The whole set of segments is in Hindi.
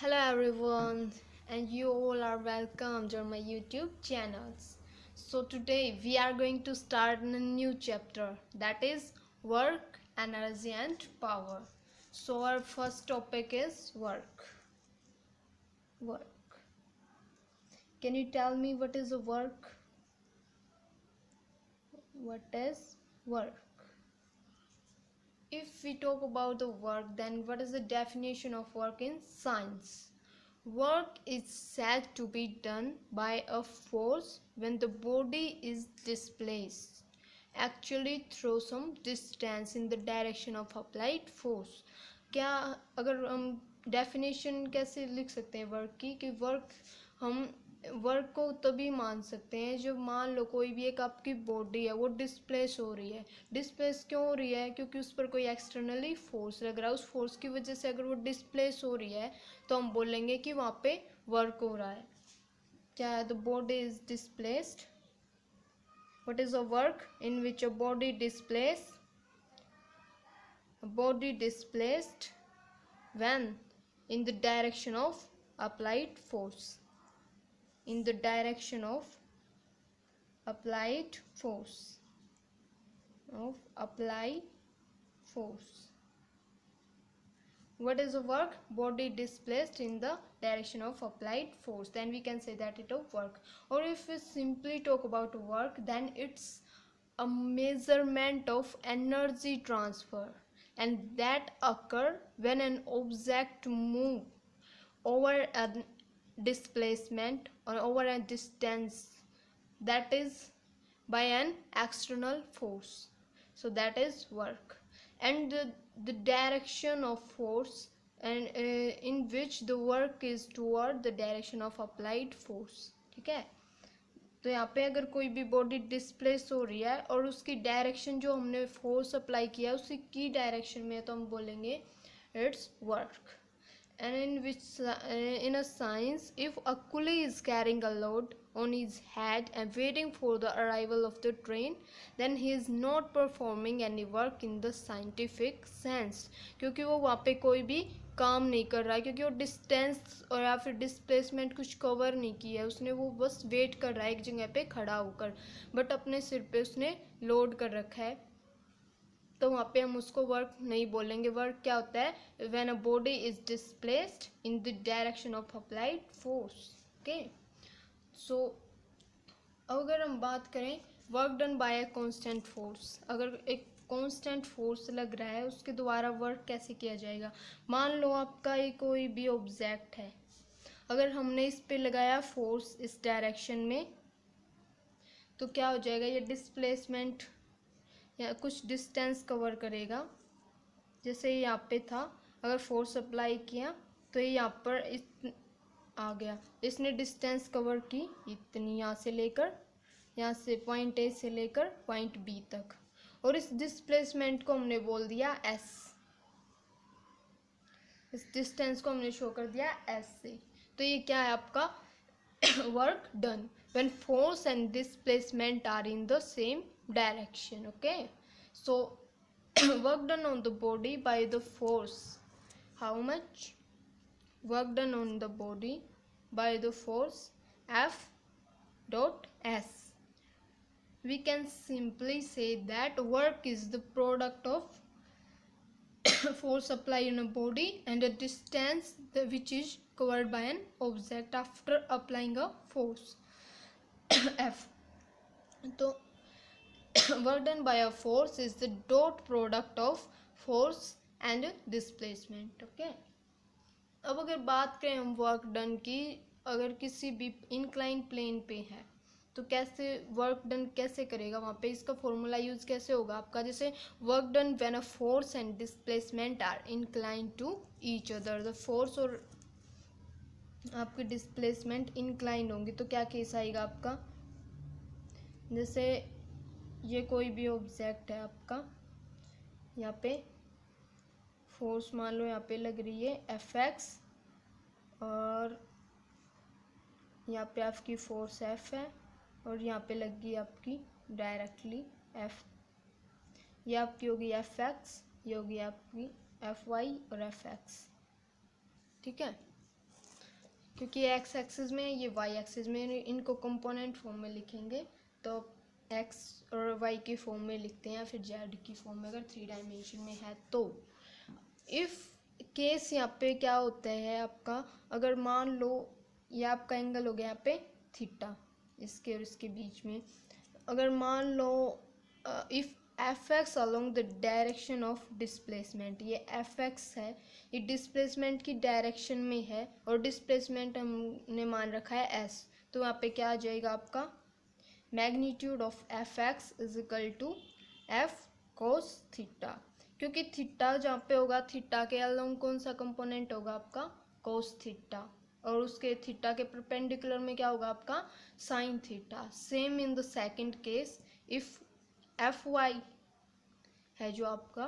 Hello everyone, and you all are welcome to my YouTube channels. So today we are going to start a new chapter, that is work, energy and power. So our first topic is work. Work. Can you tell me what is a work? What is work? If we talk about the work, then what is the definition of work in science? Work is said to be done by a force when the body is displaced, actually through some distance in the direction of applied force. क्या अगर हम डेफिनेशन कैसे लिख सकते हैं वर्क की कि हम वर्क को तभी मान सकते हैं जब मान लो कोई भी एक आपकी बॉडी है वो डिस्प्लेस हो रही है। डिस्प्लेस क्यों हो रही है? क्योंकि उस पर कोई एक्सटर्नली फोर्स लग रहा है। उस फोर्स की वजह से अगर वो डिस्प्लेस हो रही है तो हम बोलेंगे कि वहाँ पे वर्क हो रहा है। क्या है? The body is displaced. What is a work in which a body displaced? A body displaced when in the direction of applied force. In the direction of applied force. Of applied force. What is a work? Body displaced in the direction of applied force. Then we can say that it a work. Or if we simply talk about work, then it's a measurement of energy transfer, and that occur when an object move over a displacement or over a distance, that is by an external force. So that is work. And the direction of force and in which the work is toward the direction of applied force. ठीक है, तो यहाँ पे अगर कोई भी बॉडी डिस्प्लेस हो रही है और उसकी डायरेक्शन जो हमने फोर्स अप्लाई किया है उसी की डायरेक्शन में है तो हम बोलेंगे it's work. And in which in a science, if a coolie is carrying a load on his head and waiting for the arrival of the train, then he is not performing any work in the scientific sense. क्योंकि वो वहाँ पे कोई भी काम नहीं कर रहा है, क्योंकि वो डिस्टेंस और या फिर डिस्प्लेसमेंट कुछ कवर नहीं किया है उसने. वो बस वेट कर रहा है एक जगह पे खड़ा होकर, बट अपने सिर पे उसने लोड कर रखा है, तो वहाँ पे हम उसको वर्क नहीं बोलेंगे. वर्क क्या होता है? When a body is displaced in the direction of applied force. Okay, so अगर हम बात करें work done by a constant force, अगर एक कांस्टेंट फोर्स लग रहा है उसके द्वारा वर्क कैसे किया जाएगा? मान लो आपका ये कोई भी ऑब्जेक्ट है, अगर हमने इस पे लगाया फोर्स इस डायरेक्शन में तो क्या हो जाएगा? ये डिस्प्लेसमेंट या कुछ डिस्टेंस कवर करेगा. जैसे यहाँ पे था, अगर फोर्स अप्लाई किया तो ये यहाँ पर आ गया. इसने डिस्टेंस कवर की इतनी, यहाँ से लेकर यहाँ से पॉइंट ए से लेकर पॉइंट बी तक, और इस डिस्प्लेसमेंट को हमने बोल दिया एस. इस डिस्टेंस को हमने शो कर दिया एस से. तो ये क्या है आपका? Work done when force and displacement are in the same direction. Okay, so work done on the body by the force. How much? Work done on the body by the force F dot S. We can simply say that work is the product of force applied in a body and a distance which is covered by an object after applying a force F. So work done by a force is the dot product of force and displacement. Okay, अब अगर बात करें हम वर्क डन की, अगर किसी भी इंक्लाइन प्लेन पे है तो कैसे वर्क डन कैसे करेगा? वहाँ पे इसका फॉर्मूला यूज कैसे होगा आपका? जैसे work done when a force and displacement are incline to each other. The force और आपकी डिस्प्लेसमेंट इंक्लाइन होंगी तो क्या केस आएगा आपका? जैसे ये कोई भी ऑब्जेक्ट है आपका, यहाँ पे फोर्स मान लो यहाँ पे लग रही है एफ एक्स और यहाँ पे आपकी फोर्स एफ है और यहाँ पे लग गई आपकी डायरेक्टली एफ. ये आपकी होगी एफ एक्स, ये होगी आपकी एफ वाई और एफ एक्स. ठीक है, क्योंकि ये एक्स एक्सिस में ये वाई एक्सिस में, इनको कंपोनेंट फॉर्म में लिखेंगे तो एक्स और वाई की फॉर्म में लिखते हैं या फिर जेड की फॉर्म में अगर 3 डायमेंशन में है तो। इफ़ केस यहाँ पे क्या होता है आपका, अगर मान लो ये आपका एंगल हो गया यहाँ पे थीटा, इसके और इसके बीच में, अगर मान लो if F x along the direction of displacement, ये एफ एक्स है, ये डिस्प्लेसमेंट की डायरेक्शन में है और डिस्प्लेसमेंट हमने मान रखा है एस, तो यहाँ पे क्या आ जाएगा आपका magnitude of F X is equal to F cos theta, क्योंकि थीटा जहाँ पे होगा थीटा के अलॉन्ग कौन सा कंपोनेंट होगा आपका कोस थीटा, और उसके थीटा के परपेंडिकुलर में क्या होगा आपका sine theta. Same in the second case, if F Y है जो आपका,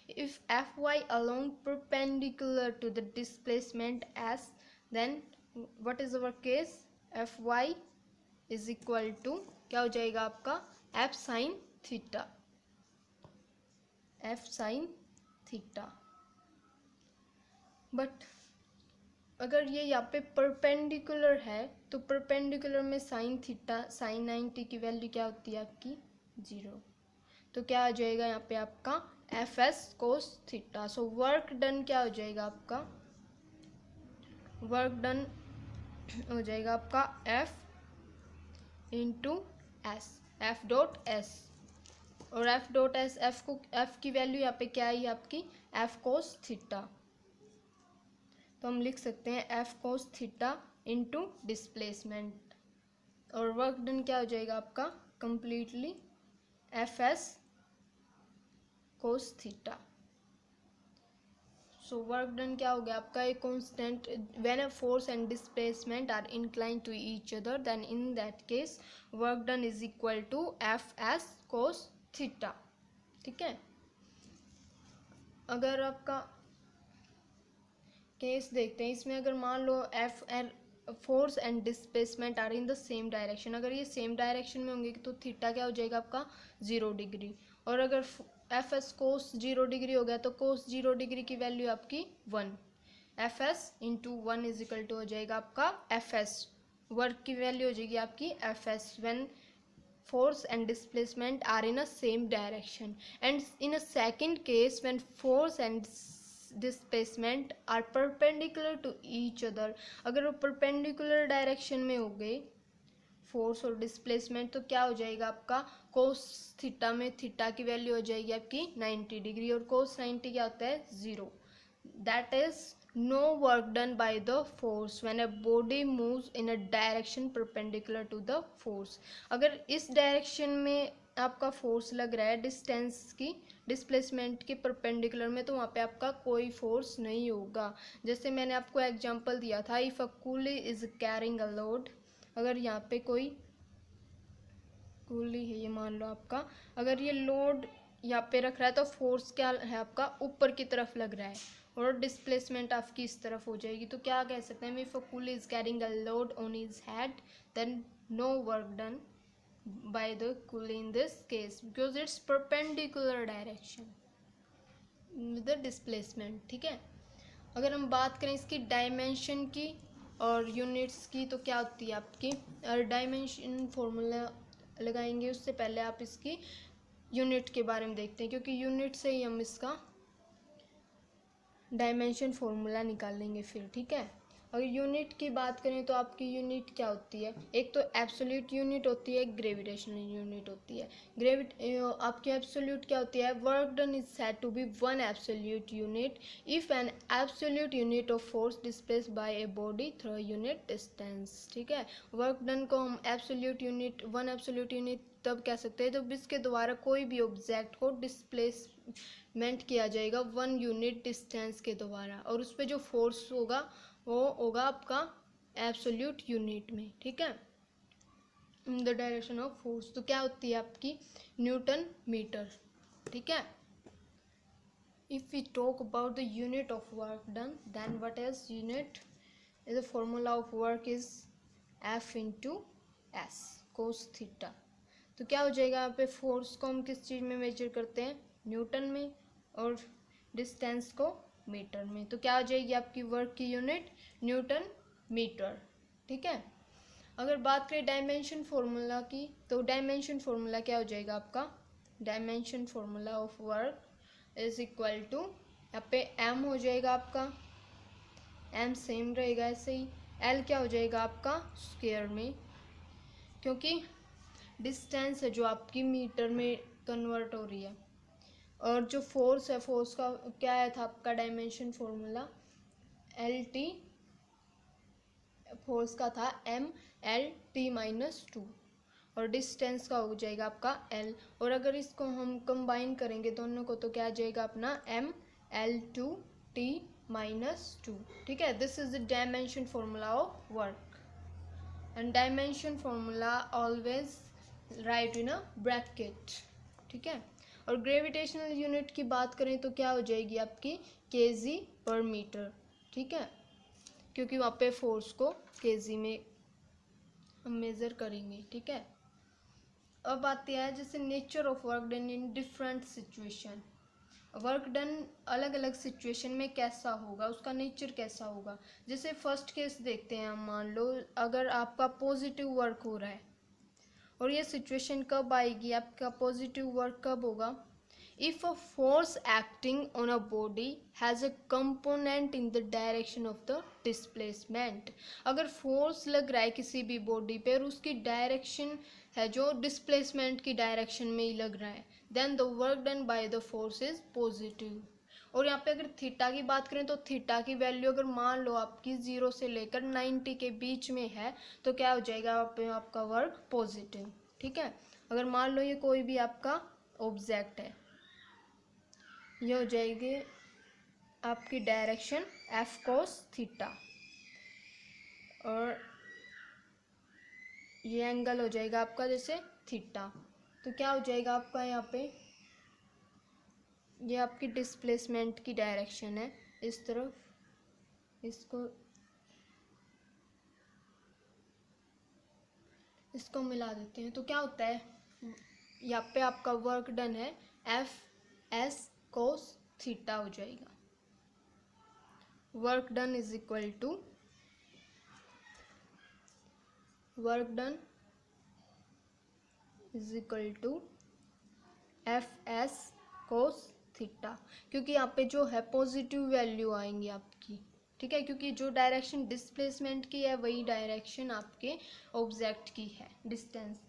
if F Y along perpendicular to the displacement S, then what is our case, F Y is equal to क्या हो जाएगा आपका F sine theta, F sine theta. But अगर ये यहाँ पे परपेंडिकुलर है तो परपेंडिकुलर में साइन थीटा साइन 90 की वैल्यू क्या होती है आपकी 0, तो क्या आ जाएगा यहाँ पे आपका F S cos theta. So work done क्या हो जाएगा आपका, वर्क डन हो जाएगा आपका F into S, F dot S, और एफ डॉट एस, एफ को एफ की वैल्यू यहाँ पे क्या आई आपकी एफ कोस थीटा, तो हम लिख सकते हैं F cos theta into displacement, और वर्क डन क्या हो जाएगा आपका completely F S cos theta. So work done क्या हो गया आपका एक constant, when a force and displacement are inclined to each other then in that case work done is equal to F S cos theta. ठीक है, अगर आपका केस देखते हैं इसमें, अगर मान लो F and force and displacement are in the same direction, अगर ये सेम डायरेक्शन में होंगे तो थीटा क्या हो जाएगा आपका 0 डिग्री, और अगर एफ एस कोस 0 डिग्री हो गया तो कोस 0 डिग्री की वैल्यू आपकी 1, F S into 1 is equal to हो जाएगा आपका एफ एस, वर्क की वैल्यू हो जाएगी आपकी F S when force and displacement are in a same direction, and in a second case when force and displacement are perpendicular to each other, अगर वो perpendicular direction में हो गए फोर्स और डिस्प्लेसमेंट तो क्या हो जाएगा आपका कोस थीटा में थीटा की वैल्यू हो जाएगी आपकी 90 डिग्री, और कोस 90 क्या होता है 0, that is no work done by the force when a body moves in a direction perpendicular to the force, अगर इस डायरेक्शन में आपका फोर्स लग रहा है डिस्टेंस की डिस्प्लेसमेंट के परपेंडिकुलर में, तो वहाँ पे आपका कोई फोर्स नहीं होगा। जैसे मैंने आपको एग्जांपल दिया था, if a coolie is carrying a load, अगर यहाँ पे कोई कूली है ये मान लो आपका, अगर ये लोड यहाँ पे रख रहा है तो फोर्स क्या है आपका ऊपर की तरफ लग रहा है, और डिस्प्लेसमेंट आपकी इस तरफ हो जाएगी, तो क्या कह सकते हैं if a coolie is carrying a load on his head then no work done by the coolie in this case because it's perpendicular direction with the displacement. ठीक है, अगर हम बात करें इसकी डायमेंशन की और यूनिट्स की तो क्या होती है आपकी, और डायमेंशन फॉर्मूला लगाएंगे उससे पहले आप इसकी यूनिट के बारे में देखते हैं, क्योंकि यूनिट से ही हम इसका डायमेंशन फॉर्मूला निकाल लेंगे फिर। ठीक है, अगर यूनिट की बात करें तो आपकी यूनिट क्या होती है, एक तो एब्सोल्यूट यूनिट होती है, एक ग्रेविटेशनल यूनिट होती है। आपकी एब्सोल्यूट क्या होती है, work done is said to be one absolute unit if an absolute unit of force displaced by a body through unit distance. ठीक है, वर्क डन को हम absolute unit one absolute unit तब कह सकते हैं जब इसके द्वारा कोई भी ऑब्जेक्ट को डिस्प्लेसमेंट किया जाएगा 1 यूनिट डिस्टेंस के द्वारा, और उस पर जो फोर्स होगा वो होगा आपका एब्सोल्यूट यूनिट में। ठीक है, in the direction of force तो क्या होती है आपकी न्यूटन मीटर। ठीक है, if we talk about the unit of work done then what is unit, the formula of work is F into S cos theta. तो क्या हो जाएगा यहाँ पे फोर्स को हम किस चीज़ में मेजर करते हैं न्यूटन में, और डिस्टेंस को मीटर में, तो क्या हो जाएगी आपकी वर्क की यूनिट न्यूटन मीटर। ठीक है, अगर बात करें डायमेंशन फार्मूला की, तो डायमेंशन फार्मूला क्या हो जाएगा आपका, dimension formula of work is equal to, यहाँ पे एम हो जाएगा आपका, एम सेम रहेगा ऐसे ही, एल क्या हो जाएगा आपका स्क्वायर में, क्योंकि डिस्टेंस है जो आपकी मीटर में कन्वर्ट हो रही है, और जो फोर्स है, फोर्स का क्या आया था आपका dimension formula, L T, force का था M L T minus two, और डिस्टेंस का हो जाएगा आपका एल, और अगर इसको हम कंबाइन करेंगे दोनों को तो क्या आ जाएगा अपना M L two T minus two. ठीक है, this is the dimension formula of work, and dimension formula always write in a bracket. ठीक है, और ग्रेविटेशनल यूनिट की बात करें तो क्या हो जाएगी आपकी केजी पर मीटर। ठीक है, क्योंकि वहाँ पे फोर्स को केजी में हम मेज़र करेंगे। ठीक है, अब आती है जैसे nature of work done in different situation, work done अलग अलग सिचुएशन में कैसा होगा, उसका नेचर कैसा होगा। जैसे फर्स्ट केस देखते हैं हम, मान लो अगर आपका पॉजिटिव वर्क हो रहा है, और ये सिचुएशन कब आएगी, आपका पॉजिटिव वर्क कब होगा, if a force acting on a body has a component in the direction of the displacement, अगर फोर्स लग रहा है किसी भी बॉडी पे और उसकी डायरेक्शन है जो डिस्प्लेसमेंट की डायरेक्शन में ही लग रहा है, then the work done by the force is positive. और यहाँ पे अगर थीटा की बात करें तो थीटा की वैल्यू अगर मान लो आपकी 0 से लेकर 90 के बीच में है तो क्या हो जाएगा आपका वर्क पॉजिटिव। ठीक है, अगर मान लो ये कोई भी आपका ऑब्जेक्ट है, ये हो जाएगी आपकी डायरेक्शन एफ कोस थीटा, और ये एंगल हो जाएगा आपका जैसे थीटा, तो क्या हो जाएगा आपका यहाँ पे, ये आपकी डिस्प्लेसमेंट की डायरेक्शन है इस तरफ, इसको मिला देते हैं तो क्या होता है, यहाँ पे आपका वर्क डन है एफ एस कोस थीटा हो जाएगा, work done is equal to, work done is equal to F S cos theta, क्योंकि यहाँ पे जो है पॉजिटिव वैल्यू आएंगी आपकी। ठीक है, क्योंकि जो डायरेक्शन डिस्प्लेसमेंट की है वही डायरेक्शन आपके ऑब्जेक्ट की है, डिस्टेंस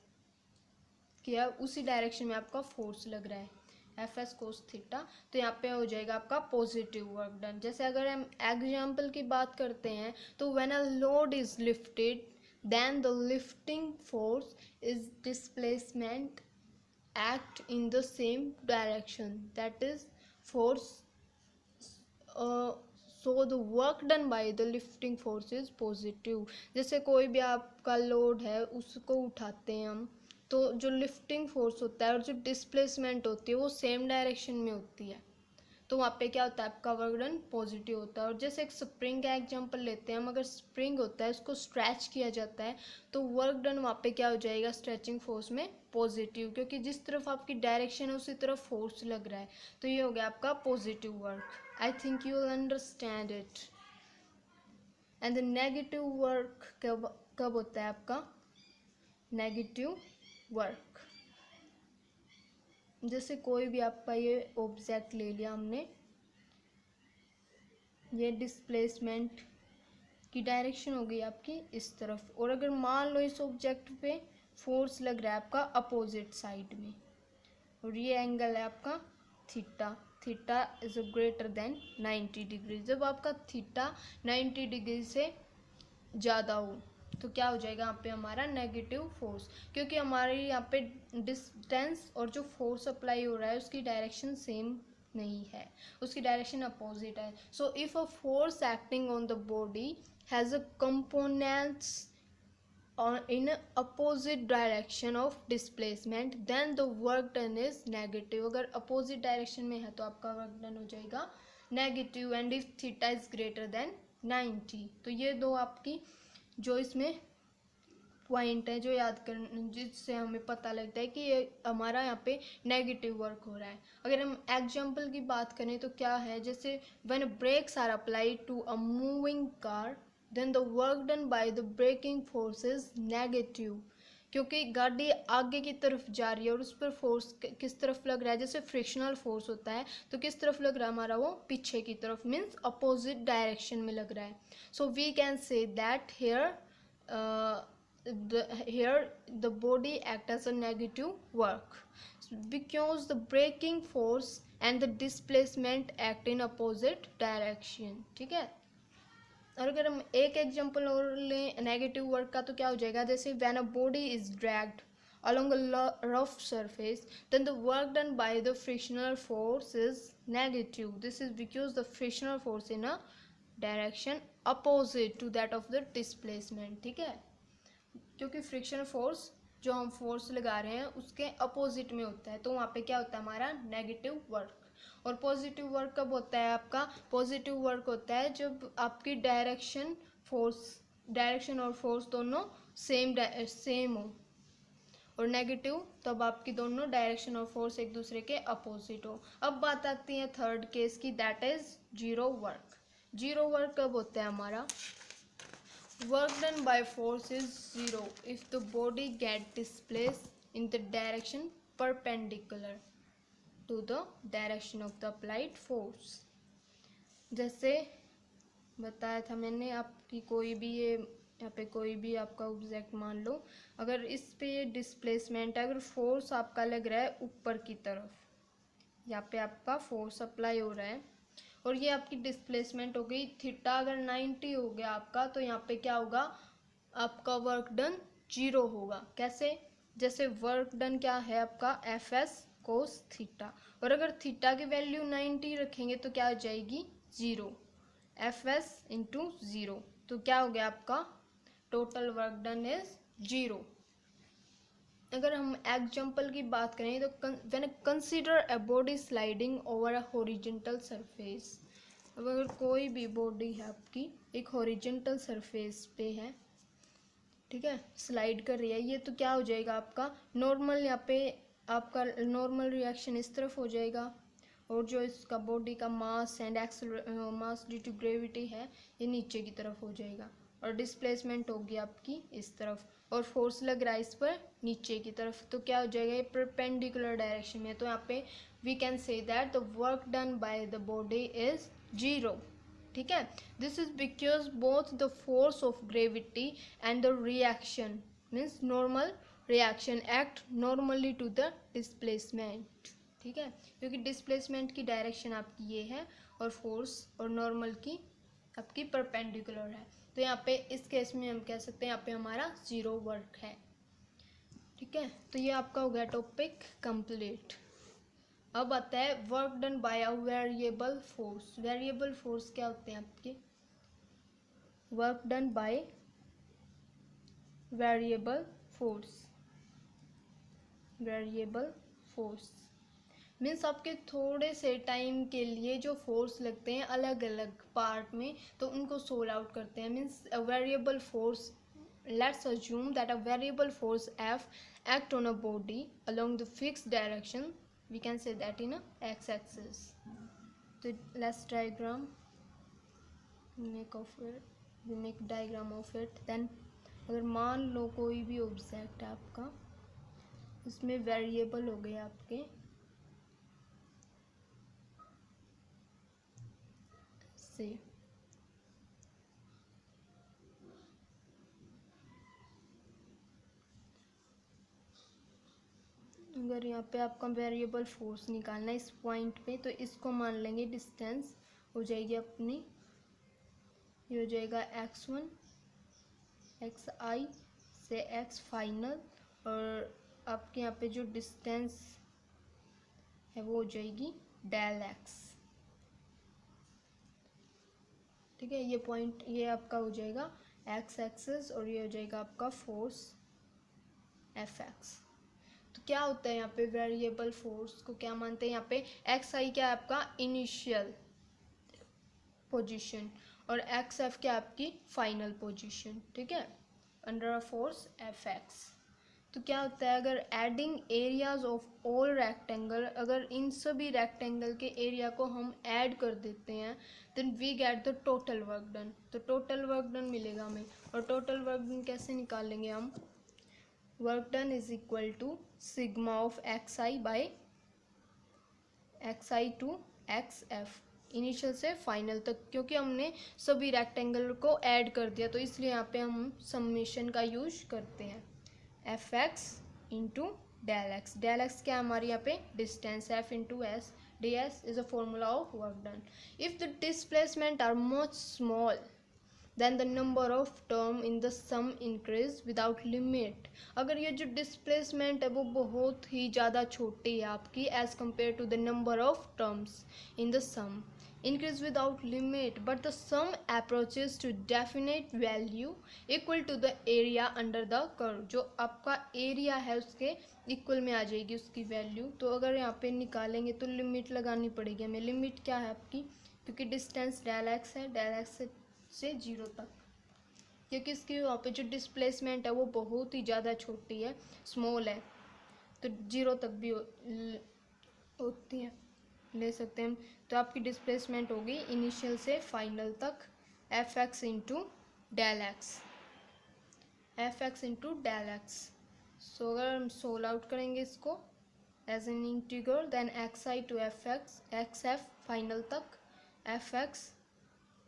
की है, उसी डायरेक्शन में आपका फोर्स लग रहा है एफ एस कोस थीटा, तो यहाँ पे हो जाएगा आपका पॉजिटिव वर्क डन। जैसे अगर हम एग्जाम्पल की बात करते हैं तो when a load is lifted then the lifting force is displacement act in the same direction, that is force, so the work done by the lifting force is positive। जैसे कोई भी आपका लोड है उसको उठाते हैं हम, तो जो लिफ्टिंग फोर्स होता है और जो डिस्प्लेसमेंट होती है वो सेम डायरेक्शन में होती है, तो वहाँ पे क्या होता है आपका वर्क डन पॉजिटिव होता है। और जैसे एक स्प्रिंग का एग्जांपल लेते हैं हम, अगर स्प्रिंग होता है उसको स्ट्रेच किया जाता है तो वर्क डन वहाँ पे क्या हो जाएगा स्ट्रेचिंग फोर्स में पॉजिटिव, क्योंकि जिस तरफ आपकी डायरेक्शन है उसी तरफ फोर्स लग रहा है, तो ये हो गया आपका positive work. I think you will understand it. And the negative work कब कब होता है आपका नेगेटिव वर्क, जैसे कोई भी आपका ये ऑब्जेक्ट ले लिया हमने, ये डिस्प्लेसमेंट की डायरेक्शन हो गई आपकी इस तरफ, और अगर मान लो इस ऑब्जेक्ट पे फोर्स लग रहा है आपका अपोजिट साइड में, और ये एंगल है आपका theta, theta is greater than 90 degree. जब आपका थीटा 90 डिग्री से ज़्यादा हो तो क्या हो जाएगा यहाँ पे हमारा नेगेटिव फोर्स, क्योंकि हमारे यहाँ पे डिस्टेंस और जो फोर्स अप्लाई हो रहा है उसकी डायरेक्शन सेम नहीं है, उसकी डायरेक्शन अपोजिट है। So if a force acting on the body has a components in opposite direction of displacement then the work done is negative। अगर opposite direction में है तो आपका work done हो जाएगा negative, and if theta is greater than 90। तो ये दो आपकी जो इसमें पॉइंट है जो याद कर, जिससे हमें पता लगता है कि ये हमारा यहाँ पे नेगेटिव वर्क हो रहा है। अगर हम एग्जाम्पल की बात करें तो क्या है, जैसे when brakes are applied to a moving car then the work done by the braking force is negative, क्योंकि गाड़ी आगे की तरफ जा रही है और उस पर फोर्स किस तरफ लग रहा है, जैसे फ्रिक्शनल फोर्स होता है तो किस तरफ लग रहा है हमारा, वो पीछे की तरफ, मीन्स अपोजिट डायरेक्शन में लग रहा है. So we can say that here the body act as a negative work because the braking force and the displacement act in opposite direction. ठीक है. और अगर हम एक एग्जांपल और लें नेगेटिव वर्क का तो क्या हो जाएगा, जैसे when a body is dragged along a rough surface then the work done by the frictional force is negative. This is because the frictional force in a direction opposite to that of the displacement. ठीक है, क्योंकि फ्रिक्शन फोर्स जो हम फोर्स लगा रहे हैं उसके अपोजिट में होता है तो वहाँ पे क्या होता है हमारा नेगेटिव वर्क. और पॉजिटिव वर्क कब होता है आपका, पॉजिटिव वर्क होता है जब आपकी डायरेक्शन और फोर्स दोनों सेम हो, और नेगेटिव तब आपकी दोनों डायरेक्शन और फोर्स एक दूसरे के अपोजिट हो. अब बात आती है थर्ड केस की, that is zero work. Zero work कब होता है हमारा, work done by force is zero if the body get displaced in the direction perpendicular to the direction of the applied force. जैसे बताया था मैंने, आपकी कोई भी ये यहाँ पे कोई भी आपका ऑब्जेक्ट मान लो, अगर इस पे ये डिस्प्लेसमेंट है, अगर फोर्स आपका लग रहा है ऊपर की तरफ, यहाँ पे आपका फोर्स अप्लाई हो रहा है और ये आपकी डिस्प्लेसमेंट हो गई थीटा, अगर 90 हो गया आपका तो यहाँ पे क्या होगा, आपका वर्क डन जीरो होगा. कैसे, जैसे वर्क डन क्या है आपका एफ एस कोस थीटा, और अगर थीटा की वैल्यू 90 रखेंगे तो क्या हो जाएगी zero, F S into zero, तो क्या हो गया आपका total work done is zero. अगर हम एग्जाम्पल की बात करें तो when consider a body sliding over a horizontal surface. अब अगर कोई भी बॉडी है आपकी एक हॉरिजॉन्टल सरफेस पे है, ठीक है, स्लाइड कर रही है ये, तो क्या हो जाएगा आपका नॉर्मल, यहाँ पे आपका नॉर्मल रिएक्शन इस तरफ हो जाएगा, और जो इसका बॉडी का mass and mass due to gravity है ये नीचे की तरफ हो जाएगा, और डिस्प्लेसमेंट होगी आपकी इस तरफ, और फोर्स लग रहा है इस पर नीचे की तरफ, तो क्या हो जाएगा ये परपेंडिकुलर डायरेक्शन में. तो यहाँ पे we can say that the work done by the body is zero. ठीक है, this is because both the force of gravity and the reaction means normal reaction act normally to the displacement. ठीक है, क्योंकि डिस्प्लेसमेंट की डायरेक्शन आपकी ये है और फोर्स और नॉर्मल की आपकी परपेंडिकुलर है, तो यहाँ पे इस केस में हम कह सकते हैं यहाँ पे हमारा जीरो वर्क है. ठीक है, तो ये आपका हो गया टॉपिक कंप्लीट. अब आता है work done by a variable force. Variable force क्या होते हैं आपके, work done by variable force. Variable force means आपके थोड़े से टाइम के लिए जो फोर्स लगते हैं अलग अलग पार्ट में, तो उनको सोल्व आउट करते हैं. Means a variable force, let's assume that a variable force F act on a body along the fixed direction, we can say that in a x-axis. So let's diagram we make diagram of it. Then अगर मान लो कोई भी ऑब्जेक्ट है आपका, उसमें वेरिएबल हो गए आपके से, अगर यहाँ पे आपका वेरिएबल फोर्स निकालना है इस पॉइंट पे, तो इसको मान लेंगे डिस्टेंस हो जाएगी अपनी, ये हो जाएगा x1 xi से x फाइनल, और आपके यहाँ पे जो डिस्टेंस है वो हो जाएगी डेल x. ठीक है, ये पॉइंट ये आपका हो जाएगा x एक्सिस और ये हो जाएगा आपका फोर्स fx. तो क्या होता है यहाँ पे वेरिएबल फोर्स को क्या मानते हैं, यहाँ पे एक्स आई क्या है आपका इनिशियल पोजीशन और एक्स एफ क्या आपकी फाइनल पोजीशन. ठीक है, under a force F x. तो क्या होता है, अगर adding areas of all rectangle, अगर इन सभी रेक्टेंगल के एरिया को हम ऐड कर देते हैं, then we get the total work done. तो टोटल वर्क डन मिलेगा हमें, और टोटल वर्क डन कैसे निकालेंगे हम, work done is equal to sigma of X I by X I to X F, initial से फाइनल तक, क्योंकि हमने सभी रेक्टेंगल को ऐड कर दिया तो इसलिए यहाँ पे हम समेशन का यूज करते हैं। F x into del x, del x क्या है हमारे यहाँ पे distance, f into s, d s is a formula of work done. If the displacement are much small then the number of term in the sum increase without limit. अगर ये जो डिस्प्लेसमेंट है वो बहुत ही ज़्यादा छोटी है आपकी edge compare to the number of terms in the sum increase without limit, but the sum approaches to definite value equal to the area under the curve। जो आपका एरिया है उसके इक्वल में आ जाएगी उसकी वैल्यू। तो अगर यहाँ पे निकालेंगे तो लिमिट लगानी पड़ेगी हमें। लिमिट क्या है आपकी, क्योंकि डिस्टेंस डेल एक्स है, डेल एक्स से 0 तक, क्योंकि इसकी वहाँ पे जो डिस्प्लेसमेंट है वो बहुत ही ज़्यादा छोटी है, स्मॉल है, तो 0 तक भी होती है, ले सकते हैं हम। तो आपकी डिस्प्लेसमेंट होगी इनिशियल से फाइनल तक F x into del x, F x into del x. So अगर हम सोल्व आउट करेंगे इसको as an integral, then x I to F x F final तक F x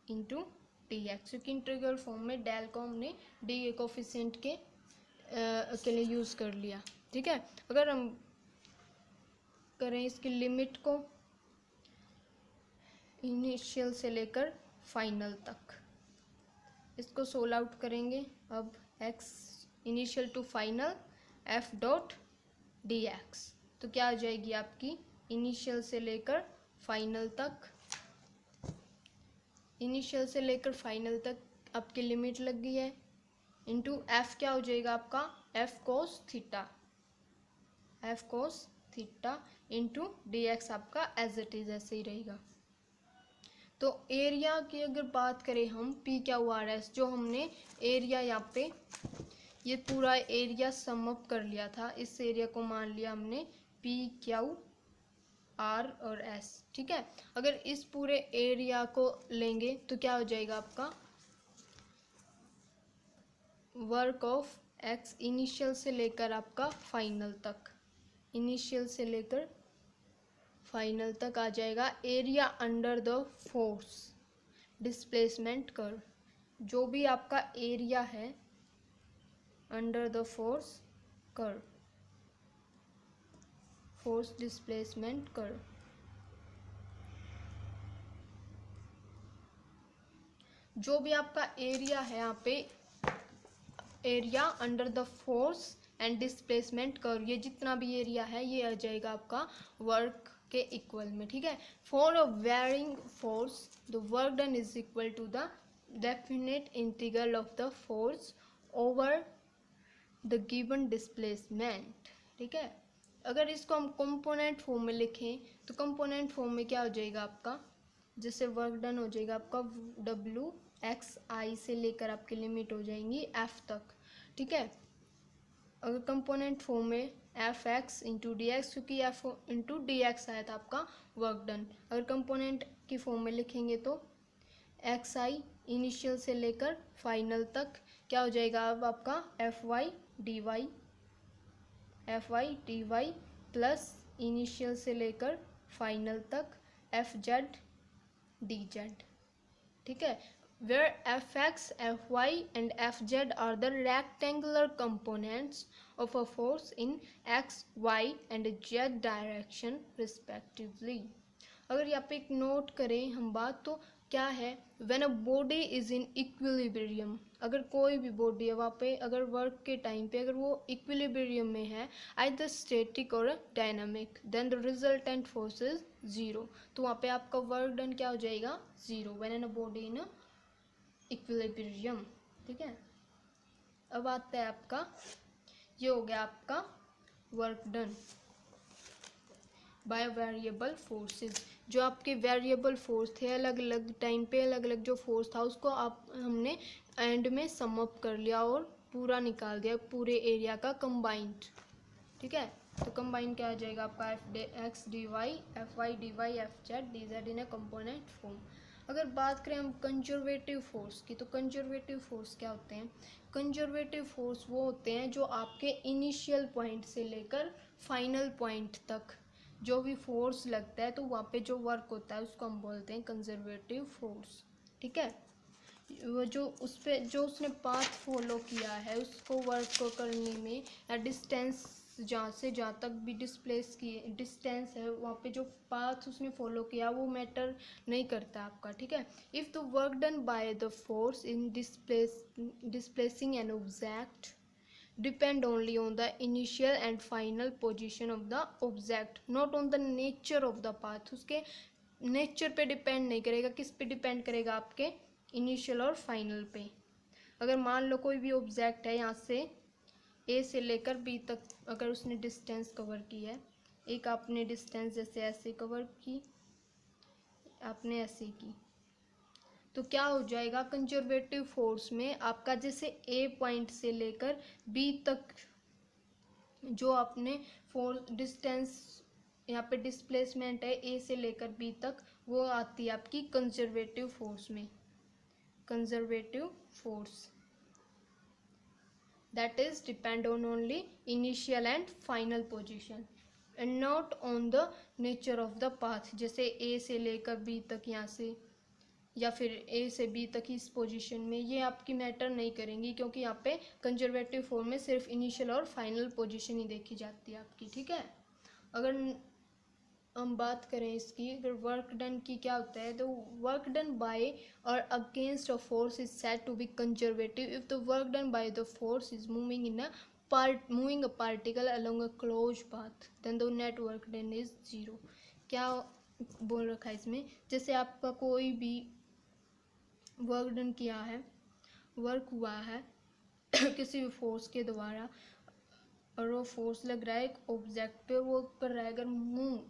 into d x, क्योंकि इंटीग्रल फॉर्म में डेल को हमने डी के कोफिशिएंट के लिए यूज़ कर लिया। ठीक है, अगर हम करें इसकी लिमिट को इनिशियल से लेकर फाइनल तक, इसको सोल्व आउट करेंगे। अब x initial to final f dot d x, तो क्या आ जाएगी आपकी इनिशियल से लेकर फाइनल तक, इनिशियल से लेकर फाइनल तक आपकी लिमिट लग गई है, इंटू f क्या हो जाएगा आपका f कोस थीटा, f कोस थीटा इंटू डी एक्स आपका एज इट इज ऐसे ही रहेगा। तो एरिया की अगर बात करें हम पी क्यू आर एस, जो हमने एरिया यहाँ पे ये पूरा एरिया सम अप कर लिया था, इस एरिया को मान लिया हमने पी क्यू आर और एस। ठीक है, अगर इस पूरे एरिया को लेंगे तो क्या हो जाएगा आपका वर्क ऑफ एक्स इनिशियल से लेकर आपका फाइनल तक, इनिशियल से लेकर फाइनल तक आ जाएगा area under the force displacement curve. जो भी आपका एरिया है under the force curve, force displacement curve, जो भी आपका एरिया है यहाँ पे area under the force and displacement curve, ये जितना भी एरिया है ये आ जाएगा आपका वर्क के इक्वल में। ठीक है, for a varying force the work done is equal to the definite integral of the force over the given displacement. ठीक है, अगर इसको हम कंपोनेंट फॉर्म में लिखें तो कंपोनेंट फॉर्म में क्या हो जाएगा आपका, जैसे वर्क डन हो जाएगा आपका डब्ल्यू एक्स आई से लेकर आपकी लिमिट हो जाएंगी एफ तक। ठीक है, अगर कंपोनेंट फॉर्म में F x into d x, क्योंकि एफ इंटू डी एक्स आया था आपका वर्क डन, अगर कंपोनेंट की फॉर्म में लिखेंगे तो एक्स आई इनिशियल से लेकर फाइनल तक क्या हो जाएगा अब आपका f y d y plus initial से लेकर फाइनल तक एफ जेड डी जेड। ठीक है, where fx, fy and fz are the rectangular components of a force in x, y and z direction respectively। अगर यहाँ पे एक नोट करें हम बात तो क्या है, when a body is in equilibrium, अगर कोई भी बॉडी है वहाँ पे अगर वर्क के टाइम पे अगर वो इक्विलिब्रियम में है either static और dynamic, then the resultant force is 0, तो वहाँ पे आपका वर्क डन क्या हो जाएगा 0 when a body in a equilibrium. ठीक है, अब आता है आपका ये हो गया आपका work done by variable forces. जो आपके वेरिएबल फोर्स थे अलग अलग टाइम पे अलग अलग जो फोर्स था उसको आप हमने एंड में सम अप कर लिया और पूरा निकाल दिया, पूरे एरिया का कंबाइंड, ठीक है। तो कंबाइन क्या आ जाएगा आपका, x d y f y d y f z d z in a component form. अगर बात करें हम कंजर्वेटिव फोर्स की, तो कंजर्वेटिव फोर्स क्या होते हैं? कंजर्वेटिव फोर्स वो होते हैं जो आपके इनिशियल पॉइंट से लेकर फाइनल पॉइंट तक जो भी फोर्स लगता है, तो वहाँ पे जो वर्क होता है उसको हम बोलते हैं कंजर्वेटिव फोर्स, ठीक है। वो जो उस पे जो उसने पाथ फॉलो किया है उसको वर्क को करने में, या डिस्टेंस जहाँ से जहाँ तक भी डिस्प्लेस किए डिस्टेंस है, वहाँ पे जो पाथ उसने फॉलो किया वो मैटर नहीं करता आपका, ठीक है। If the work done by the force in displacing an object depend only on the initial and final position of the object, not on the nature of the path। उसके नेचर पे डिपेंड नहीं करेगा, किस पे डिपेंड करेगा, आपके इनिशियल और फाइनल पे। अगर मान लो कोई भी ऑब्जेक्ट है, यहाँ से ए से लेकर बी तक अगर उसने डिस्टेंस कवर की है, एक आपने डिस्टेंस जैसे ऐसे कवर की, आपने ऐसे की, तो क्या हो जाएगा, कंजर्वेटिव फोर्स में आपका जैसे ए पॉइंट से लेकर बी तक जो आपने फोर्स डिस्टेंस यहाँ पे डिस्प्लेसमेंट है ए से लेकर बी तक, वो आती है आपकी कंजर्वेटिव फोर्स में। Conservative force that is depend on only initial and final position and not on the nature of the path। जैसे ए से लेकर बी तक यहाँ से, या फिर ए से बी तक इस पोजीशन में, ये आपकी मैटर नहीं करेंगी, क्योंकि यहाँ पे कंजर्वेटिव फॉर्म में सिर्फ इनिशियल और फाइनल पोजीशन ही देखी जाती है आपकी, ठीक है। अगर हम बात करें इसकी, अगर वर्क डन की क्या होता है, तो वर्क डन बाय और against a force is said to be conservative if the work done by the force is moving in a moving a particle along a close path then the net work done is zero. क्या बोल रखा है इसमें, जैसे आपका कोई भी वर्क डन किया है, वर्क हुआ है किसी भी फोर्स के द्वारा, और वो फोर्स लग रहा है एक ऑब्जेक्ट पे, वो कर रहा है अगर move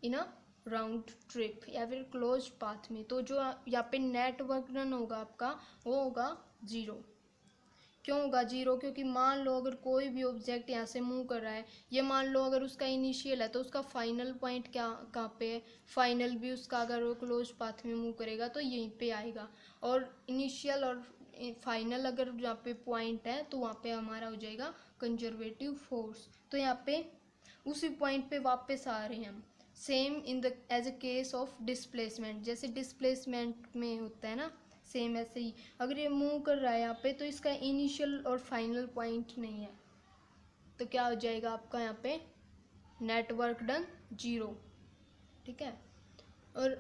in a round trip या फिर क्लोज पाथ में, तो जो यहाँ पे नेट वर्क डन होगा आपका वो होगा जीरो। क्यों होगा जीरो? क्योंकि मान लो अगर कोई भी ऑब्जेक्ट यहाँ से मूव कर रहा है, ये मान लो अगर उसका इनिशियल है तो उसका फाइनल पॉइंट क्या कहाँ पे है, फाइनल भी उसका अगर वो क्लोज पाथ में मूव करेगा तो यहीं पे आएगा। और इनिशियल और फाइनल अगर जहाँ पे पॉइंट है तो वहाँ पे हमारा हो जाएगा कंजर्वेटिव फोर्स। तो यहाँ पे उसी पॉइंट पे वापस आ रहे हैं हम। Same in the as a case of displacement, जैसे डिस्प्लेसमेंट में होता है ना, सेम ऐसे ही अगर ये मूव कर रहा है यहाँ पे तो इसका इनिशियल और फाइनल पॉइंट नहीं है, तो क्या हो जाएगा आपका यहाँ पे नेटवर्क डन जीरो, ठीक है। और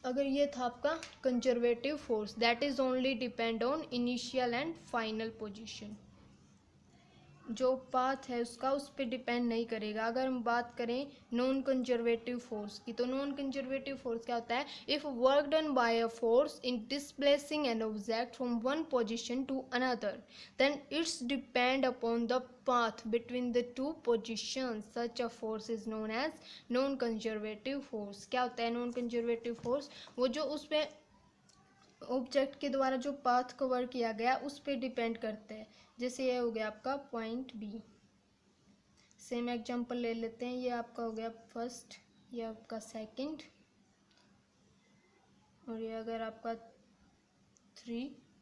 अगर ये था आपका conservative force that is only depend on initial and final position, जो पाथ है उसका उस पर डिपेंड नहीं करेगा। अगर हम बात करें नॉन कंजर्वेटिव फोर्स की, तो नॉन कंजर्वेटिव फोर्स क्या होता है, if work done by a force in displacing an object from one position to another then it's depend upon the path between the two positions, such a force is known as non conservative force। क्या होता है नॉन कंजर्वेटिव फोर्स? वो जो उस पे ऑब्जेक्ट के द्वारा जो पाथ कवर किया गया उस पर डिपेंड करते हैं। जैसे ये हो गया आपका पॉइंट बी, सेम एग्जांपल ले लेते हैं, ये आपका हो गया फर्स्ट, ये आपका सेकंड, और ये अगर आपका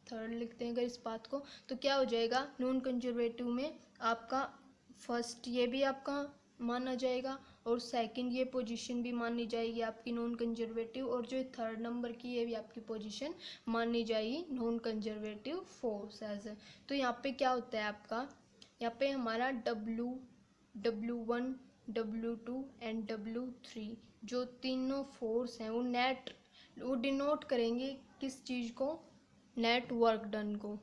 थर्ड लिखते हैं अगर इस पाथ को, तो क्या हो जाएगा नॉन कंजर्वेटिव में आपका फर्स्ट ये भी आपका माना जाएगा और सेकंड ये पोजीशन भी मानी जाएगी आपकी नॉन कंजर्वेटिव, और जो थर्ड नंबर की ये भी आपकी पोजीशन मानी जाएगी नॉन कंजर्वेटिव फोर्स एज। तो यहाँ पे क्या होता है आपका, यहाँ पे हमारा W1 W2 एंड W3 जो तीनों फोर्स हैं वो डिनोट करेंगे किस चीज़ को, नेट वर्क डन को।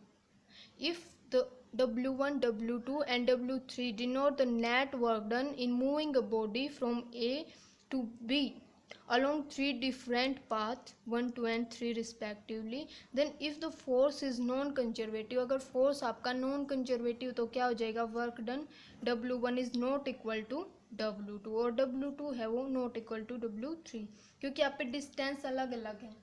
If the W1, W2 and W3 denote the net work done in moving a body from A to B along three different paths 1, 2 and 3 respectively, then if the force is non-conservative, अगर force आपका non-conservative तो क्या हो जाएगा work done W1 is not equal to W2 और W2 है वो not equal to W3, क्योंकि यहाँ पे distance अलग अलग है।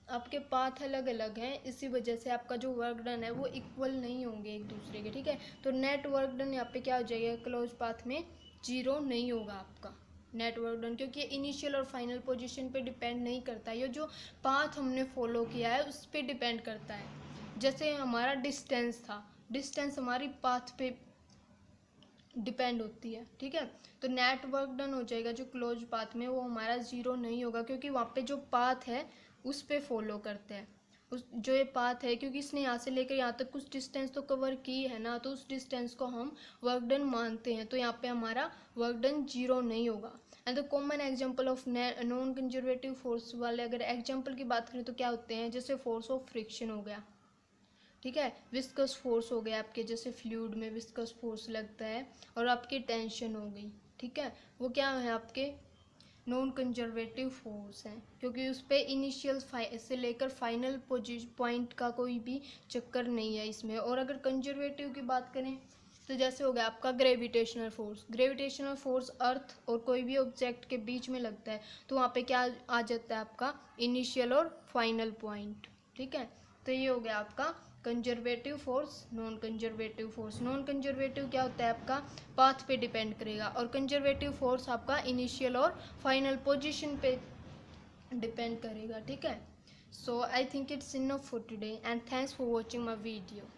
आपके पाथ अलग अलग हैं, इसी वजह से आपका जो वर्क डन है वो इक्वल नहीं होंगे एक दूसरे के, ठीक है। तो नेट वर्क डन यहाँ पे क्या हो जाएगा, क्लोज पाथ में 0 नहीं होगा आपका नेट वर्क डन, क्योंकि ये इनिशियल और फाइनल पोजीशन पे डिपेंड नहीं करता, ये जो पाथ हमने फॉलो किया है उस पर डिपेंड करता है। जैसे हमारा डिस्टेंस था, डिस्टेंस हमारी पाथ पे डिपेंड होती है, ठीक है। तो नेट वर्क डन हो जाएगा जो क्लोज पाथ में, वो हमारा 0 नहीं होगा, क्योंकि वहाँ पे जो पाथ है उस पे फॉलो करते हैं। उस जो ये पाथ है, क्योंकि इसने यहाँ से लेकर यहाँ तक कुछ डिस्टेंस तो कवर की है ना, तो उस डिस्टेंस को हम वर्क डन मानते हैं, तो यहाँ पे हमारा वर्क डन 0 नहीं होगा। And the common example of non conservative force वाले अगर एग्जाम्पल की बात करें तो क्या होते हैं, जैसे फोर्स ऑफ फ्रिक्शन हो गया, ठीक है। विस्कस फोर्स हो गया आपके, जैसे फ्लूइड में विस्कस फोर्स लगता है, और आपकी टेंशन हो गई, ठीक है। वो क्या है, आपके नॉन कंजर्वेटिव फोर्स हैं, क्योंकि उस पर इनिशियल से लेकर फाइनल पॉइंट का कोई भी चक्कर नहीं है इसमें। और अगर कंजर्वेटिव की बात करें तो जैसे हो गया आपका ग्रेविटेशनल फोर्स, ग्रेविटेशनल फोर्स अर्थ और कोई भी ऑब्जेक्ट के बीच में लगता है, तो वहाँ पे क्या आ जाता है आपका इनिशियल और फाइनल पॉइंट, ठीक है। तो ये हो गया आपका conservative force, non conservative force. Non conservative क्या होता है, आपका पाथ पे डिपेंड करेगा, और कंजर्वेटिव फोर्स आपका इनिशियल और फाइनल पोजीशन पे डिपेंड करेगा, ठीक है। So I think it's enough for today and thanks for watching my video.